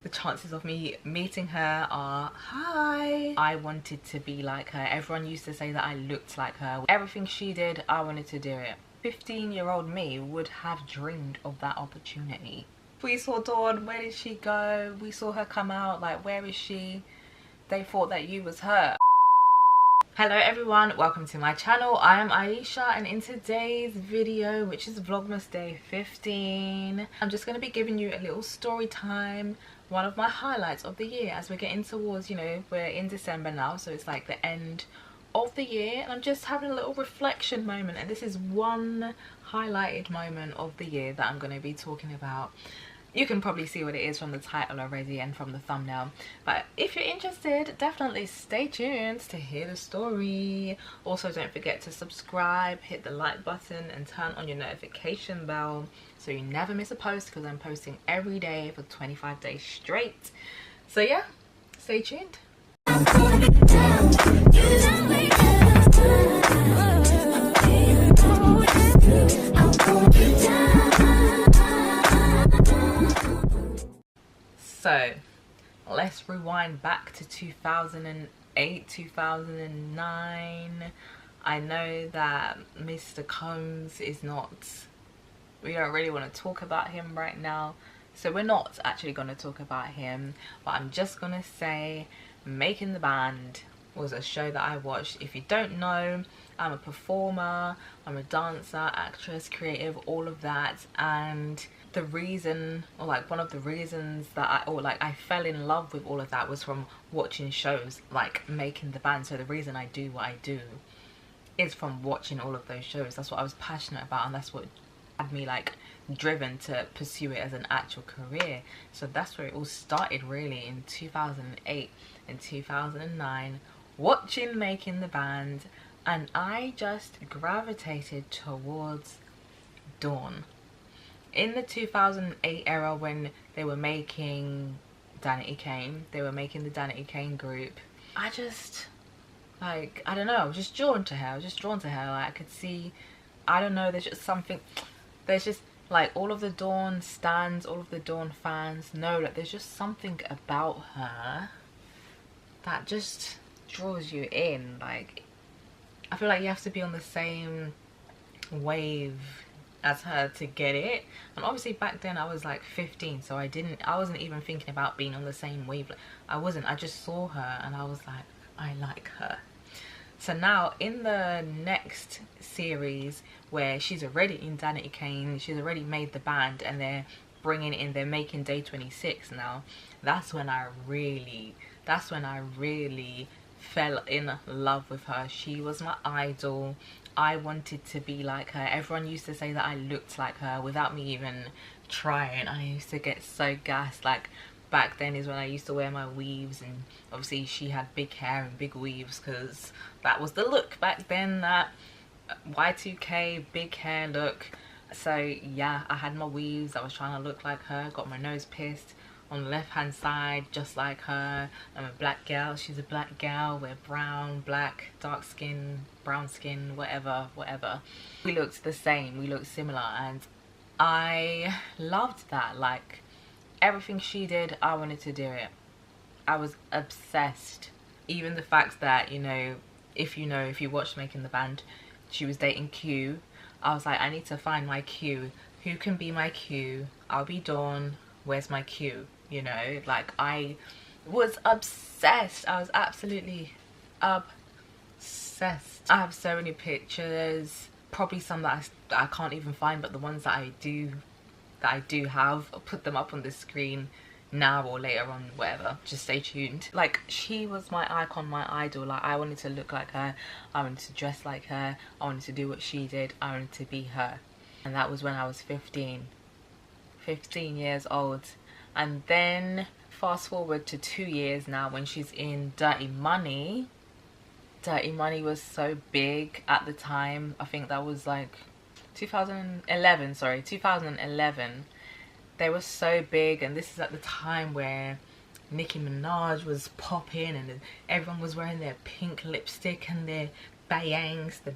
The chances of me meeting her are high. I wanted to be like her. Everyone used to say that I looked like her. Everything she did, I wanted to do it. 15-year-old me would have dreamed of that opportunity. We saw Dawn. Where did she go? We saw her come out. Like, where is she? They thought that you was her. Hello everyone, welcome to my channel. I am Aiyeesha, and in today's video, which is Vlogmas day 15, I'm just going to be giving you a little story time, one of my highlights of the year as we're getting towards, we're in December now, so it's like the end of the year, and I'm just having a little reflection moment, and this is one highlighted moment of the year that I'm going to be talking about. You can probably see what it is from the title already and from the thumbnail, but if you're interested, definitely stay tuned to hear the story. Also, don't forget to subscribe, hit the like button and turn on your notification bell so you never miss a post, because I'm posting every day for 25 days straight. So yeah, stay tuned. So let's rewind back to 2008, 2009. I know that Mr. Combs is not, we don't really want to talk about him right now, so we're not actually going to talk about him, but I'm just going to say Making the Band was a show that I watched. If you don't know, I'm a performer, I'm a dancer, actress, creative, all of that, and the reason, or like one of the reasons that I fell in love with all of that was from watching shows like Making the Band. So the reason I do what I do is from watching all of those shows. That's what I was passionate about, and that's what had me like driven to pursue it as an actual career. So that's where it all started, really, in 2008 and 2009, watching Making the Band, and I just gravitated towards Dawn. In the 2008 era, when they were making Danity Kane, they were making the Danity Kane group, I just, like, I don't know, I was just drawn to her. Like, I could see, I don't know, there's just something, there's just, like, all of the Dawn stans, all of the Dawn fans know that there's just something about her that just draws you in. Like, I feel like you have to be on the same wave as her to get it, and obviously back then I was like 15, so I wasn't even thinking about being on the same wavelength. I just saw her and I was like, I like her. So now in the next series, where she's already in Danity Kane, she's already made the band, and they're making Day 26 now, that's when I really fell in love with her. She was my idol. I wanted to be like her. Everyone used to say that I looked like her without me even trying. I used to get so gassed. Like, back then is when I used to wear my weaves, and obviously she had big hair and big weaves because that was the look back then, that Y2K big hair look. So yeah, I had my weaves. I was trying to look like her. Got my nose pierced on the left hand side just like her. I'm a black girl, she's a black girl, we're brown, black, dark skin, brown skin, whatever. We looked the same, we looked similar, and I loved that. Like, everything she did, I wanted to do it. I was obsessed. Even the fact that, if you watched Making the Band, she was dating Q. I was like, I need to find my Q. Who can be my Q? I'll be Dawn. Where's my Q? Like, I was obsessed. I was absolutely obsessed. I have so many pictures, probably some that I can't even find, but the ones that I do have, I'll put them up on the screen now or later on, whatever, just stay tuned. Like, she was my icon, my idol. Like, I wanted to look like her, I wanted to dress like her, I wanted to do what she did, I wanted to be her. And that was when I was 15 years old. And then fast forward to 2 years now, when she's in Dirty Money. Dirty Money was so big at the time. I think that was like 2011. They were so big, and this is at the time where Nicki Minaj was popping, and everyone was wearing their pink lipstick and their bayangs, the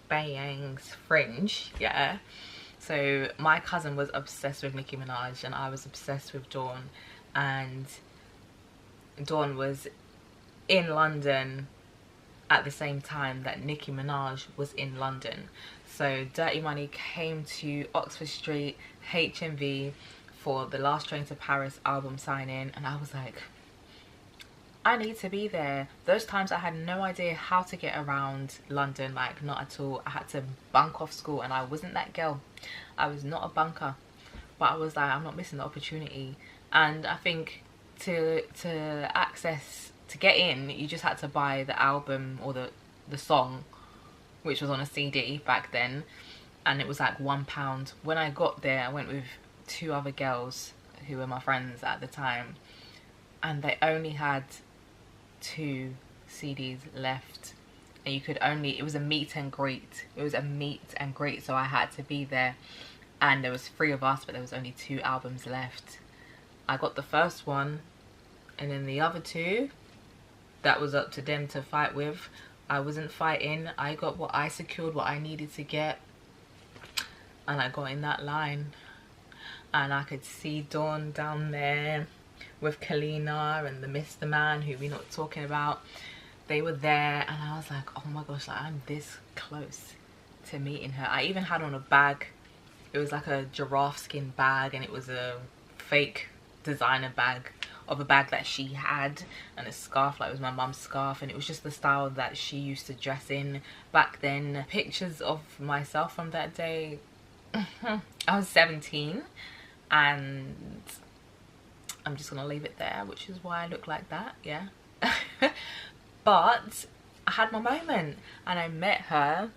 bayangs fringe, yeah. So my cousin was obsessed with Nicki Minaj and I was obsessed with Dawn, and Dawn was in London at the same time that Nicki Minaj was in London. So Dirty Money came to Oxford Street, HMV, for the Last Train to Paris album signing, and I was like, I need to be there. Those times I had no idea how to get around London, like not at all. I had to bunk off school, and I wasn't that girl. I was not a bunker, but I was like, I'm not missing the opportunity. And I think to get in, you just had to buy the album or the song, which was on a CD back then, and it was like £1. When I got there, I went with 2 other girls who were my friends at the time, and they only had 2 CDs left, and you could only, it was a meet and greet. It was a meet and greet, so I had to be there, and there was 3 of us, but there was only 2 albums left. I got the first one, and then the other 2, that was up to them to fight with. I wasn't fighting. I got what I secured, what I needed to get, and I got in that line, and I could see Dawn down there with Kalina and the Mr. Man, who we're not talking about. They were there, and I was like, oh my gosh, like, I'm this close to meeting her. I even had on a bag. It was like a giraffe skin bag, and it was a fake designer bag of a bag that she had, and a scarf, like it was my mum's scarf, and it was just the style that she used to dress in back then. Pictures of myself from that day, I was 17, and I'm just gonna leave it there, which is why I look like that, yeah. But I had my moment, and I met her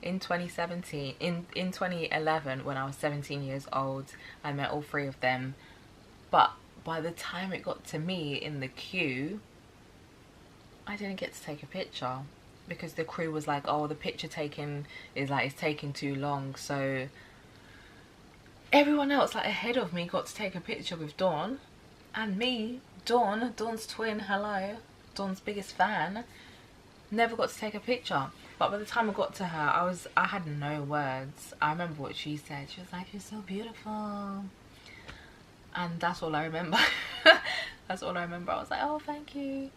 in 2017, in 2011, when I was 17 years old. I met all 3 of them, but by the time it got to me in the queue, I didn't get to take a picture, because the crew was like, oh, the picture taking is like, it's taking too long. So everyone else like ahead of me got to take a picture with Dawn, and me, Dawn's twin, hello, Dawn's biggest fan, never got to take a picture. But by the time I got to her, I had no words. I remember what she said. She was like, you're so beautiful. And that's all I remember. That's all I remember. I was like, oh, thank you.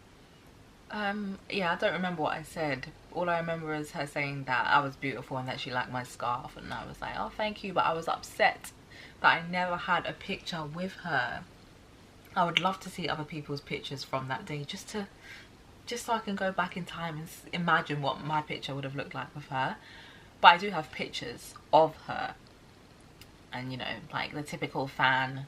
Yeah, I don't remember what I said. All I remember is her saying that I was beautiful and that she liked my scarf, and I was like, oh, thank you. But I was upset that I never had a picture with her. I would love to see other people's pictures from that day, just so I can go back in time and imagine what my picture would have looked like with her. But I do have pictures of her, and you know, like the typical fan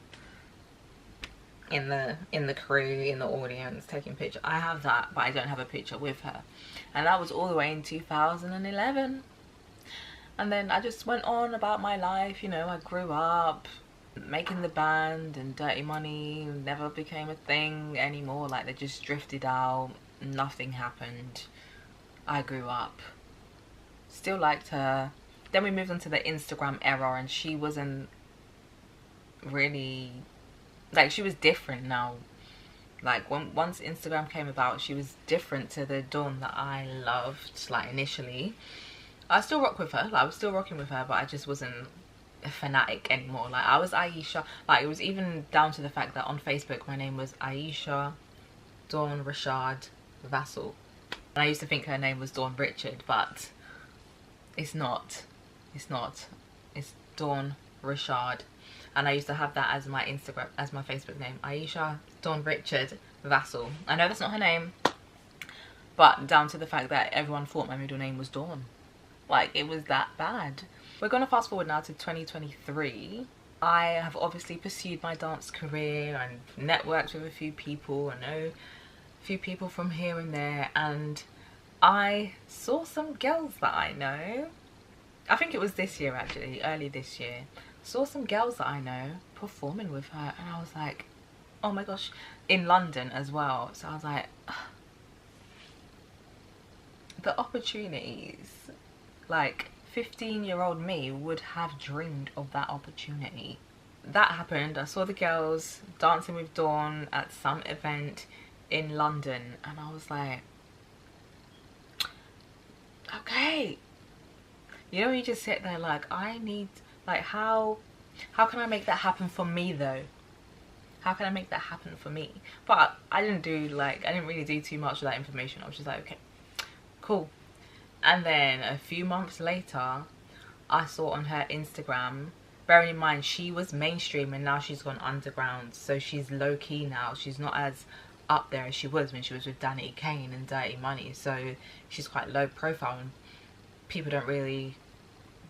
in the crew, in the audience, taking pictures. I have that, but I don't have a picture with her. And that was all the way in 2011. And then I just went on about my life, you know. I grew up making the band, and Dirty Money never became a thing anymore. Like, they just drifted out, nothing happened. I grew up, still liked her. Then we moved on to the Instagram era, and she wasn't really, like, she was different now. Like, once Instagram came about, she was different to the Dawn that I loved, like, initially. I still rock with her, like, I was still rocking with her, but I just wasn't a fanatic anymore. Like, I was Aiyeesha. Like, it was even down to the fact that on Facebook my name was Aiyeesha Dawn Rashad Vassal, and I used to think her name was Dawn Richard, but it's not. It's Dawn Rashad. And I used to have that as my Instagram, as my Facebook name, Aiyeesha Dawn Richard Vassal. I know that's not her name, but down to the fact that everyone thought my middle name was Dawn. Like, it was that bad. We're gonna fast forward now to 2023. I have obviously pursued my dance career and networked with a few people. I know a few people from here and there, and I saw some girls that I know. I think it was this year, actually, early this year. Saw some girls that I know performing with her, and I was like, oh my gosh, in London as well. So I was like, ugh. The opportunities, like, 15-year-old me would have dreamed of that opportunity. That happened. I saw the girls dancing with Dawn at some event in London, and I was like, okay. You know, you just sit there like, I need, like, how can I make that happen for me though? How can I make that happen for me? But I didn't really do too much of that information. I was just like, okay, cool. And then a few months later, I saw on her Instagram, bearing in mind she was mainstream and now she's gone underground, so she's low-key now. She's not as up there as she was when she was with Danny Kane and Dirty Money, so she's quite low profile and people don't really,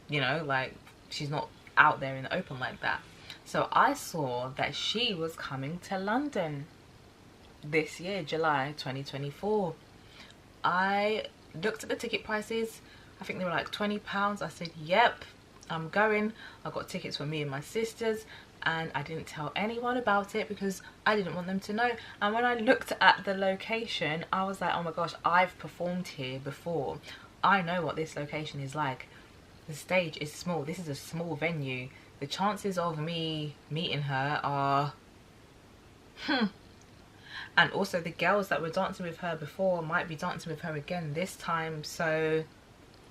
you know, like, she's not out there in the open like that. So I saw that she was coming to London this year, July 2024. I looked at the ticket prices. I think they were like £20. I said, yep, I'm going. I got tickets for me and my sisters, and I didn't tell anyone about it because I didn't want them to know. And when I looked at the location, I was like, oh my gosh, I've performed here before. I know what this location is like. The stage is small. This is a small venue. The chances of me meeting her are and also the girls that were dancing with her before might be dancing with her again this time, so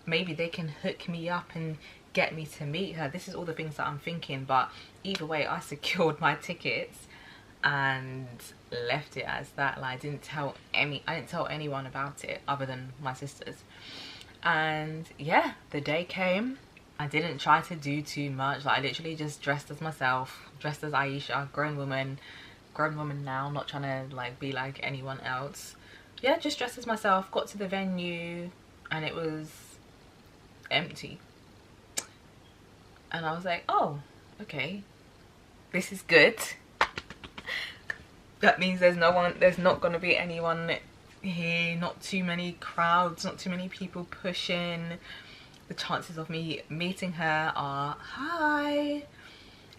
maybe they can hook me up and get me to meet her. This is all the things that I'm thinking. But either way, I secured my tickets and left it as that. Like, I didn't tell anyone about it other than my sisters. And yeah, the day came. I didn't try to do too much. Like, I literally just dressed as myself, dressed as Aiyeesha, grown woman now, not trying to like be like anyone else. Yeah, just dressed as myself. Got to the venue and it was empty, and I was like, oh, okay, this is good. That means there's not going to be anyone here, not too many crowds, not too many people pushing. The chances of me meeting her are high.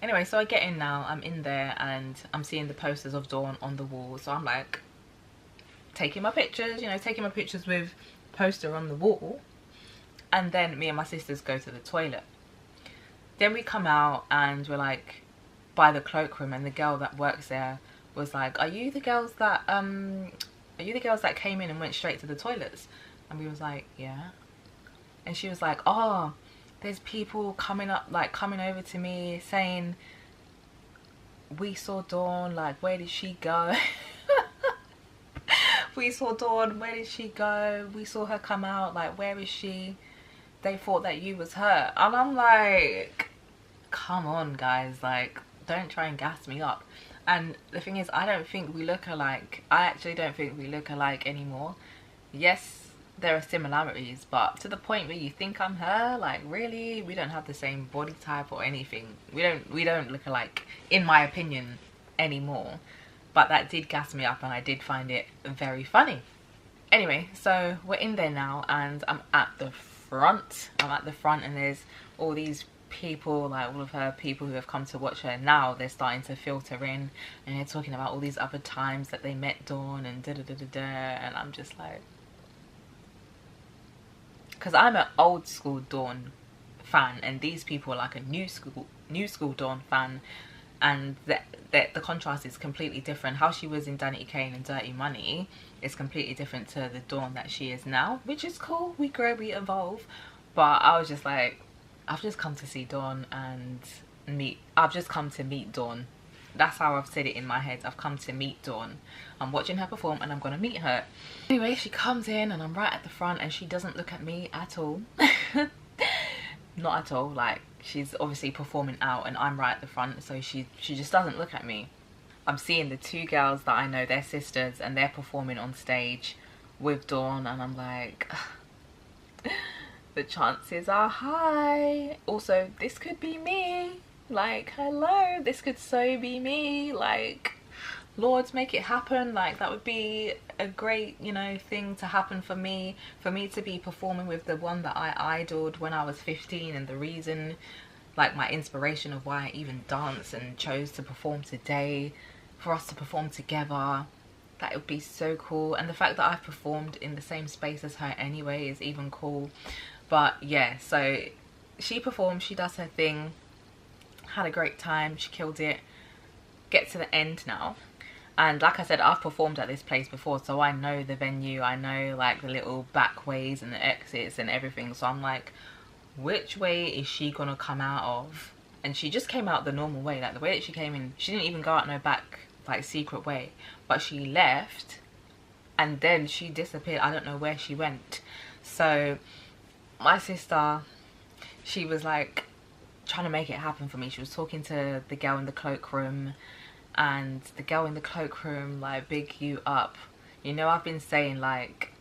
Anyway, so I get in now. I'm in there and I'm seeing the posters of Dawn on the wall, so I'm like taking my pictures, you know, taking my pictures with poster on the wall. And then me and my sisters go to the toilet. Then we come out and we're like by the cloakroom, and the girl that works there was like, are you the girls that came in and went straight to the toilets? And we was like, yeah. And she was like, oh, there's people coming over to me saying, we saw Dawn, like, where did she go? We saw Dawn, where did she go? We saw her come out, like, where is she? They thought that you was her. And I'm like, come on guys, like, don't try and gas me up. And the thing is, I don't think we look alike. I actually don't think we look alike anymore. Yes, there are similarities, but to the point where you think I'm her, like, really? We don't have the same body type or anything. We don't look alike, in my opinion, anymore. But that did gas me up and I did find it very funny. Anyway, so we're in there now and I'm at the front. And there's all these people, like all of her people who have come to watch her. Now they're starting to filter in and they're talking about all these other times that they met Dawn and da-da-da-da-da, and I'm just like, because I'm an old school Dawn fan and these people are like a new school Dawn fan, and the contrast is completely different. How she was in Danny Kane and Dirty Money is completely different to the Dawn that she is now, which is cool. We grow, we evolve. But I was just like, I've just come to see Dawn and I've just come to meet Dawn. That's how I've said it in my head. I've come to meet Dawn. I'm watching her perform and I'm gonna meet her. Anyway, she comes in and I'm right at the front and she doesn't look at me at all. Not at all. Like, she's obviously performing out and I'm right at the front, so she just doesn't look at me. I'm seeing the two girls that I know, they're sisters, and they're performing on stage with Dawn, and I'm like, the chances are high. Also, this could be me. Like, hello, this could so be me. Like, Lord, make it happen. Like, that would be a great, you know, thing to happen for me to be performing with the one that I idoled when I was 15, and the reason, like, my inspiration of why I even dance and chose to perform today, for us to perform together. That would be so cool. And the fact that I've performed in the same space as her anyway is even cool. But yeah, so she performed, she does her thing, had a great time, she killed it. Get to the end now, and like I said, I've performed at this place before, so I know the venue, I know like the little back ways and the exits and everything. So I'm like, which way is she gonna come out of? And she just came out the normal way, like the way that she came in. She didn't even go out no back like secret way, but she left and then she disappeared. I don't know where she went. So my sister, she was like trying to make it happen for me. She was talking to the girl in the cloakroom, and the girl in the cloakroom, like, big you up. You know, I've been saying, like,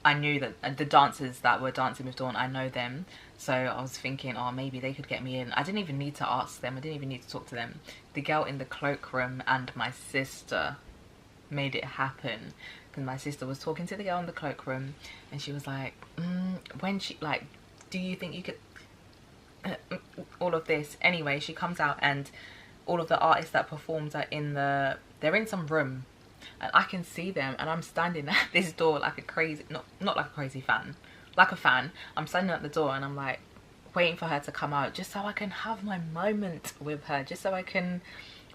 I knew that the dancers that were dancing with Dawn, I know them. So I was thinking, oh, maybe they could get me in. I didn't even need to ask them. I didn't even need to talk to them. The girl in the cloakroom and my sister made it happen. Because my sister was talking to the girl in the cloakroom, and she was like, when she, like, do you think you could, all of this. Anyway, she comes out and all of the artists that performed are they're in some room, and I can see them, and I'm standing at this door like a crazy, not like a crazy fan, like a fan. I'm standing at the door and I'm like waiting for her to come out just so I can have my moment with her, just so I can.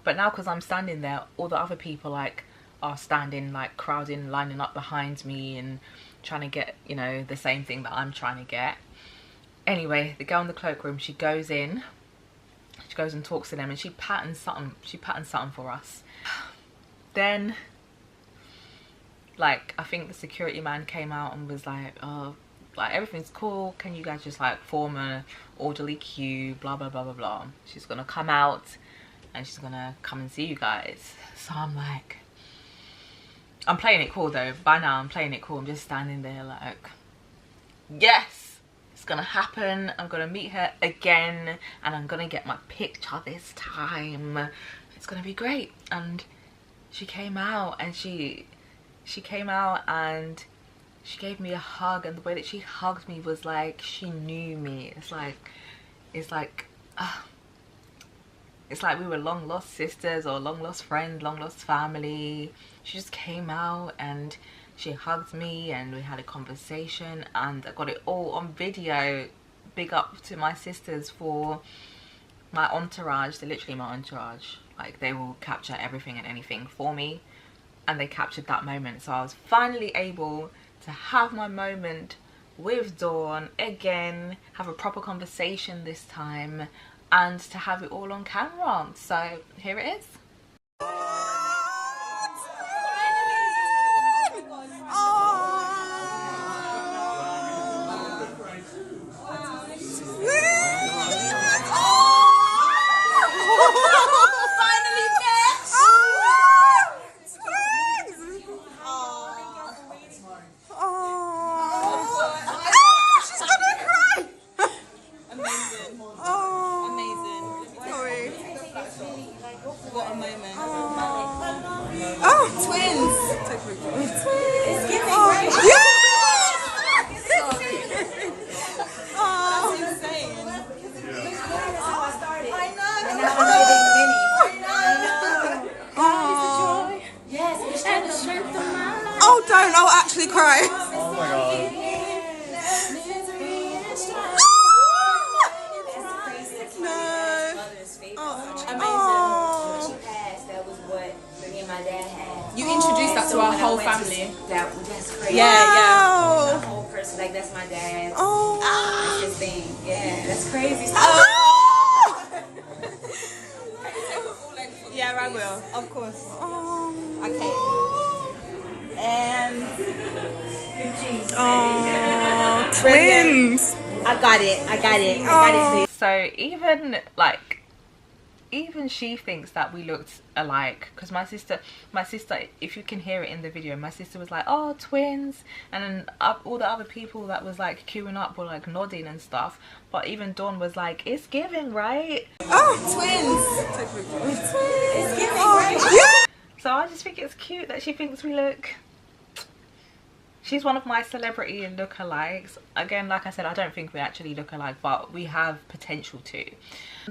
But now, because I'm standing there, all the other people like are standing, like crowding, lining up behind me and trying to get, you know, the same thing that I'm trying to get. Anyway, the girl in the cloakroom, she goes in, she goes and talks to them, and she patterns something for us. Then, like, I think the security man came out and was like, oh, like, everything's cool, can you guys just like form a orderly queue, blah blah blah blah blah. She's gonna come out and she's gonna come and see you guys. So I'm like, I'm playing it cool though. By now I'm playing it cool. I'm just standing there like, yes, it's gonna happen. I'm gonna meet her again and I'm gonna get my picture this time. It's gonna be great. And she came out and she came out and she gave me a hug, and the way that she hugged me was like she knew me. It's like we were long lost sisters or long lost friends, long lost family. She just came out and she hugged me and we had a conversation, and I got it all on video. Big up to my sisters for my entourage. They're literally my entourage. Like, they will capture everything and anything for me, and they captured that moment. So I was finally able to have my moment with Dawn again, have a proper conversation this time, and to have it all on camera. So here it is. I'll actually cry. Oh my god. You introduced that to our whole family. That's crazy. Yeah, The whole person, like, that's my dad. Oh. That's his thing. Yeah, that's crazy. Yeah, I will. Of course. Okay. And twins. I got it. So even she thinks that we looked alike, because my sister, if you can hear it in the video, my sister was like, oh, twins, and then all the other people that was like queuing up were like nodding and stuff, but even Dawn was like, it's giving, right? Twins. It's giving, right? So I just think it's cute that she thinks we look. She's one of my celebrity lookalikes. Again, like I said, I don't think we actually look alike, but we have potential to.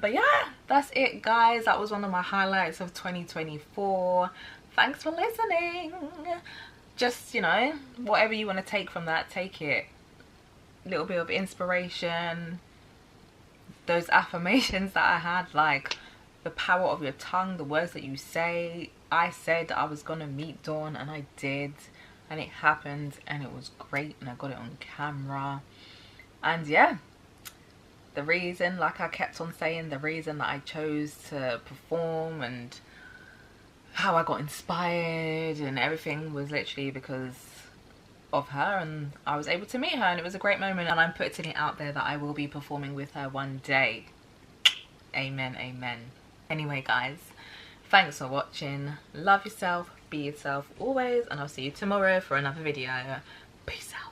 But yeah, that's it, guys. That was one of my highlights of 2024. Thanks for listening. Just, you know, whatever you want to take from that, take it. A little bit of inspiration. Those affirmations that I had, like the power of your tongue, the words that you say. I said I was gonna meet Dawn, and I did. And it happened, and it was great, and I got it on camera. And yeah, the reason, like I kept on saying, the reason that I chose to perform and how I got inspired, and everything was literally because of her, and I was able to meet her, and it was a great moment, and I'm putting it out there that I will be performing with her one day. Amen, amen. Anyway guys, thanks for watching. Love yourself, be yourself always, and I'll see you tomorrow for another video. Peace out.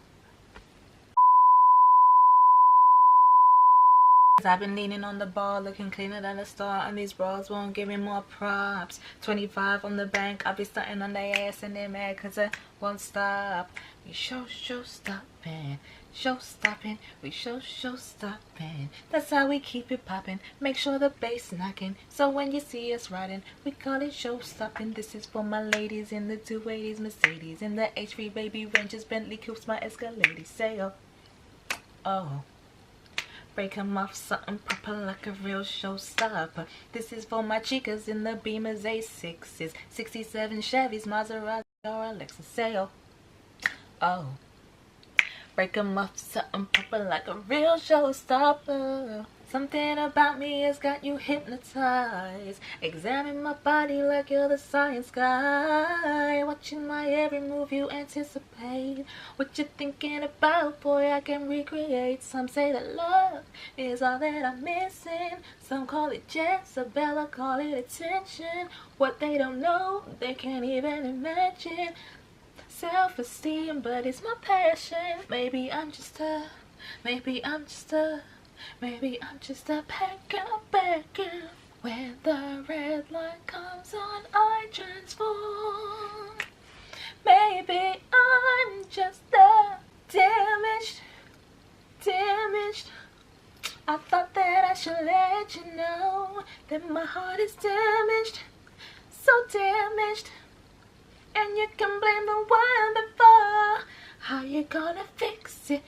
I've been leaning on the bar, looking cleaner than a star, and these bras won't give me more props. 25 on the bank, I'll be starting on their ass and they're mad cause I won't stop. We show stopping, we show stopping. That's how we keep it popping, make sure the bass knocking. So when you see us riding, we call it show stopping. This is for my ladies in the 280s, Mercedes, in the H3 baby Rangers, Bentley Coupes, my Escalade. Say oh, oh. Break 'em off something proper like a real showstopper. This is for my chicas in the Beamers, A6s, 67 Chevys, Maserati or Lexus. Say oh, oh. Break 'em off something proper like a real showstopper. Something about me has got you hypnotized. Examine my body like you're the science guy. Watching my every move you anticipate. What you thinking about, boy, I can recreate. Some say that love is all that I'm missing. Some call it Jezebel, I call it attention. What they don't know, they can't even imagine. Self-esteem, but it's my passion. Maybe I'm just a bad girl. When the red light comes on, I transform. Maybe I'm just a damaged. I thought that I should let you know that my heart is damaged, so damaged. And you can blame the one before. How you gonna fix it?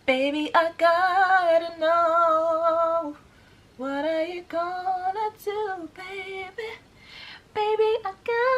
Baby, I gotta know. What are you gonna do, baby? Baby, I gotta